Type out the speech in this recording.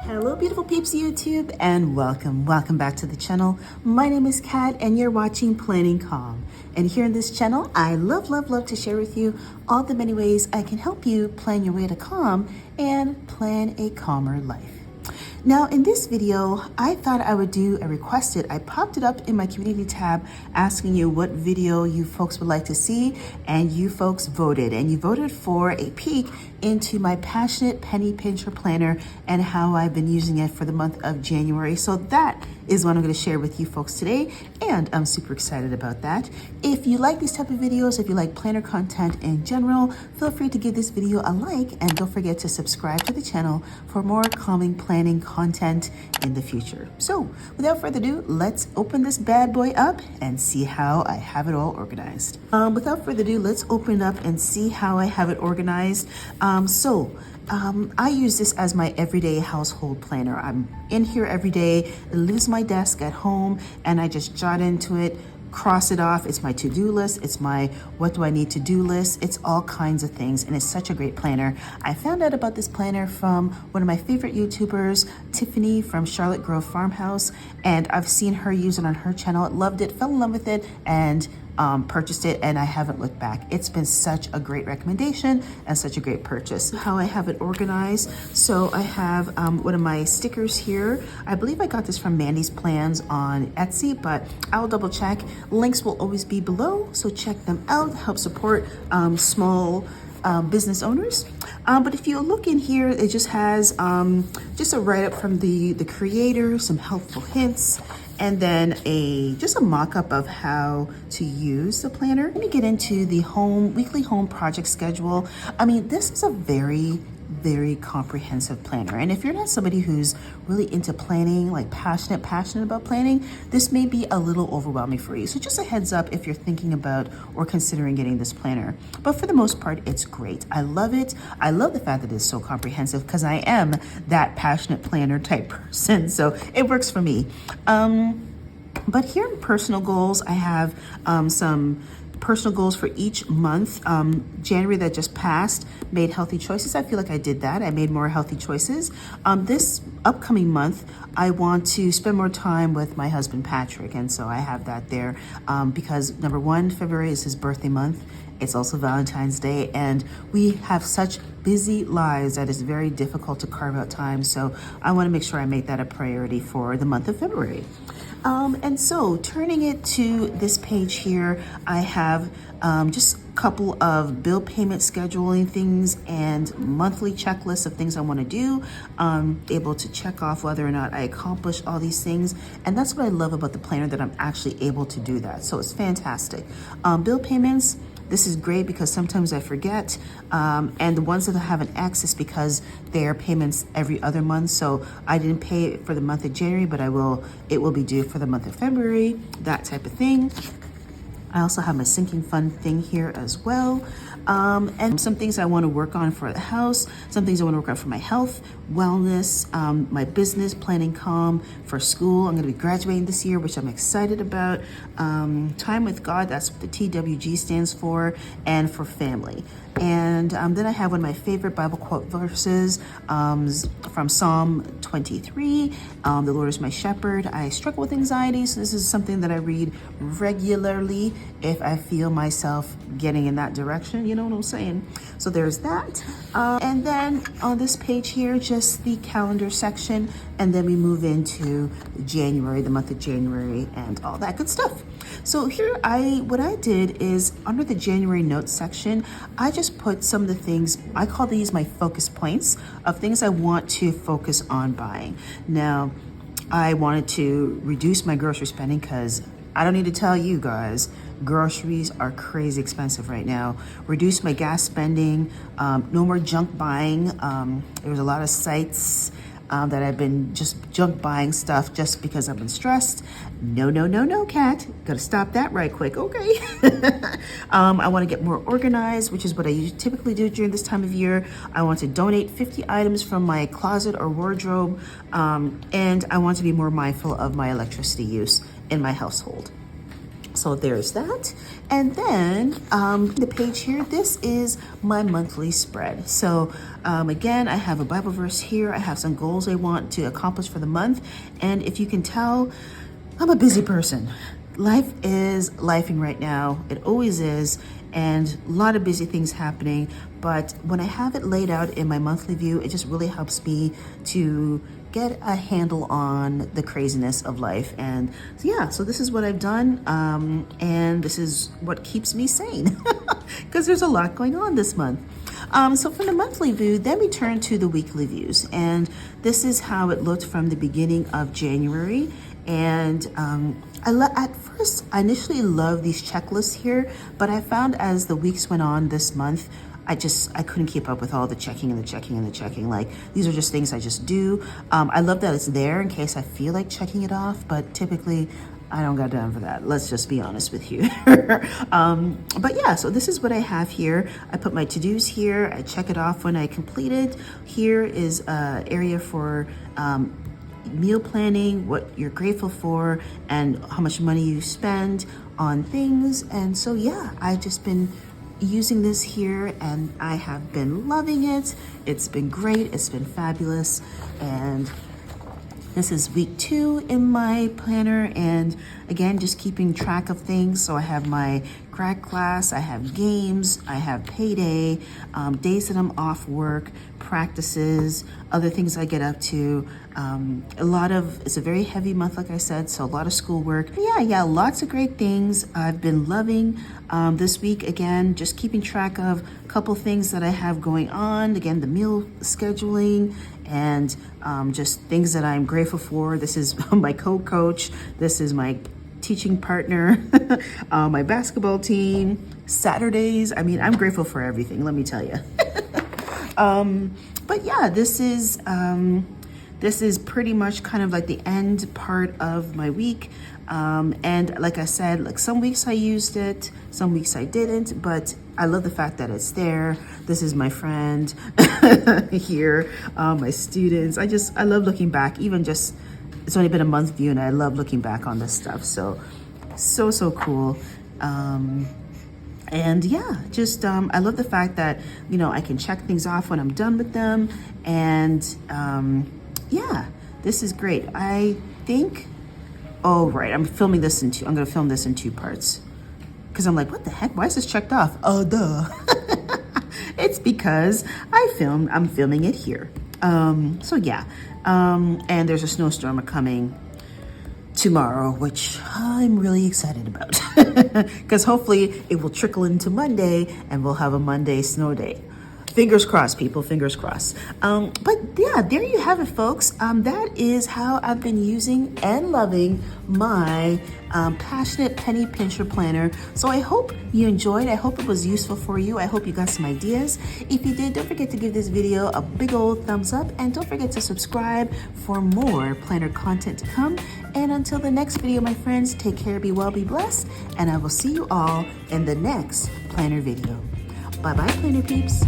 Hello beautiful peeps YouTube, and welcome back to the channel. My name is Kat and you're watching Planning Calm. And here in this channel, I love to share with you all the many ways I can help you plan your way to calm and plan a calmer life. Now in this video, I thought I would do a requested. I popped it up in my community tab asking you what video you folks would like to see, and you folks voted, and you voted for a peek into my Passionate Penny Pincher Planner and how I've been using it for the month of January. So that is what I'm going to share with you folks today, and I'm super excited about that. If you like these type of videos, if you like planner content in general, feel free to give this video a like, and don't forget to subscribe to the channel for more calming planning content in the future. So without further ado, let's open this bad boy up and see how I have it all organized. Without further ado, let's open it up and see how I have it organized. I use this as my everyday household planner. I'm in here every day, leaves my desk at home, and I just jot into it, cross it off. It's my to-do list. It's my what do I need to do list. It's all kinds of things, and it's such a great planner. I found out about this planner from one of my favorite YouTubers, Tiffany from Charlotte Grove Farmhouse, and I've seen her use it on her channel. Loved it, fell in love with it, and purchased it, and I haven't looked back. It's been such a great recommendation and such a great purchase. How I have it organized. So I have one of my stickers here. I believe I got this from Mandy's Plans on Etsy, but I'll double check. Links will always be below, so check them out. Help support small business owners. But if you look in here, it just has just a write-up from the creator, some helpful hints, and then just a mock-up of how to use the planner. Let me get into the weekly home project schedule. I mean, this is a very comprehensive planner, and if you're not somebody who's really into planning, like passionate about planning, this may be a little overwhelming for you. So just a heads up if you're thinking about or considering getting this planner. But for the most part, it's great. I love it. I love the fact that it's so comprehensive because I am that passionate planner type person, so it works for me. But here in personal goals, I have some personal goals for each month. January that just passed, made healthy choices. I feel like I did that. I made more healthy choices. This upcoming month, I want to spend more time with my husband, Patrick. And so I have that there because number one, February is his birthday month. It's also Valentine's Day, and we have such busy lives that it's very difficult to carve out time. So I want to make sure I make that a priority for the month of February. And so turning it to this page here, I have just a couple of bill payment scheduling things and monthly checklists of things I want to do. Able to check off whether or not I accomplish all these things. And that's what I love about the planner, that I'm actually able to do that. So it's fantastic. Bill payments, this is great because sometimes I forget, and the ones that have an X is because they're payments every other month. So I didn't pay it for the month of January, but it will be due for the month of February, that type of thing. I also have my sinking fund thing here as well. And some things I want to work on for the house, some things I want to work on for my health, wellness, my business, planning calm, for school. I'm going to be graduating this year, which I'm excited about. Time with God, that's what the TWG stands for, and for family. And then I have one of my favorite Bible quote verses from Psalm 23. The Lord is my shepherd. I struggle with anxiety, so this is something that I read regularly if I feel myself getting in that direction. You know what I'm saying? So there's that. And then on this page here, just the calendar section, and then we move into January, the month of January, and all that good stuff. So here, what I did is under the January notes section, I just put some of the things, I call these my focus points of things I want to focus on buying. Now, I wanted to reduce my grocery spending because I don't need to tell you guys, groceries are crazy expensive right now. Reduce my gas spending, no more junk buying. There's a lot of sites that I've been just junk buying stuff just because I've been stressed. No, Kat. Gotta stop that right quick, okay? I want to get more organized, which is what I typically do during this time of year. I want to donate 50 items from my closet or wardrobe, and I want to be more mindful of my electricity use in my household. So there's that. And then the page here, this is my monthly spread. So again, I have a Bible verse here. I have some goals I want to accomplish for the month. And if you can tell, I'm a busy person. Life is lifing right now. It always is. And a lot of busy things happening. But when I have it laid out in my monthly view, it just really helps me to get a handle on the craziness of life. And so, yeah, so this is what I've done. And this is what keeps me sane because there's a lot going on this month. So from the monthly view, then we turn to the weekly views. And this is how it looked from the beginning of January. And at first, I initially loved these checklists here, but I found as the weeks went on this month, I couldn't keep up with all the checking and the checking and the checking. Like, these are just things I just do. I love that it's there in case I feel like checking it off, but typically I don't got time for that. Let's just be honest with you. But yeah, so this is what I have here. I put my to-dos here. I check it off when I complete it. Here is an area for meal planning, what you're grateful for, and how much money you spend on things. And so yeah, I've just been using this here and I have been loving it. It's been great. It's been fabulous. And this is week 2 in my planner, and again, just keeping track of things. So I have my grad class, I have games, I have payday, days that I'm off work, practices, other things I get up to. It's a very heavy month, like I said, so a lot of schoolwork. Yeah, lots of great things I've been loving. This week, again, just keeping track of a couple things that I have going on. Again, the meal scheduling, and just things that I'm grateful for. This is my co-coach. This is my teaching partner, my basketball team, Saturdays. I mean, I'm grateful for everything, let me tell you. But yeah, this is pretty much kind of like the end part of my week. And like I said, like some weeks I used it, some weeks I didn't, but I love the fact that it's there. This is my friend here, my students. I love looking back, even just, it's only been a month view and I love looking back on this stuff. So cool. And yeah, just, I love the fact that, you know, I can check things off when I'm done with them. And yeah, this is great. I think, oh, right, I'm going to film this in 2 parts. Because I'm like, what the heck? Why is this checked off? Oh, duh. It's because I'm filming it here. So yeah, and there's a snowstorm coming tomorrow, which I'm really excited about. Because hopefully it will trickle into Monday and we'll have a Monday snow day. Fingers crossed, people, fingers crossed. But yeah, there you have it, folks. That is how I've been using and loving my Passionate Penny Pincher Planner. So I hope you enjoyed. I hope it was useful for you. I hope you got some ideas. If you did, don't forget to give this video a big old thumbs up, and don't forget to subscribe for more planner content to come. And until the next video, my friends, take care, be well, be blessed, and I will see you all in the next planner video. Bye-bye, planner peeps.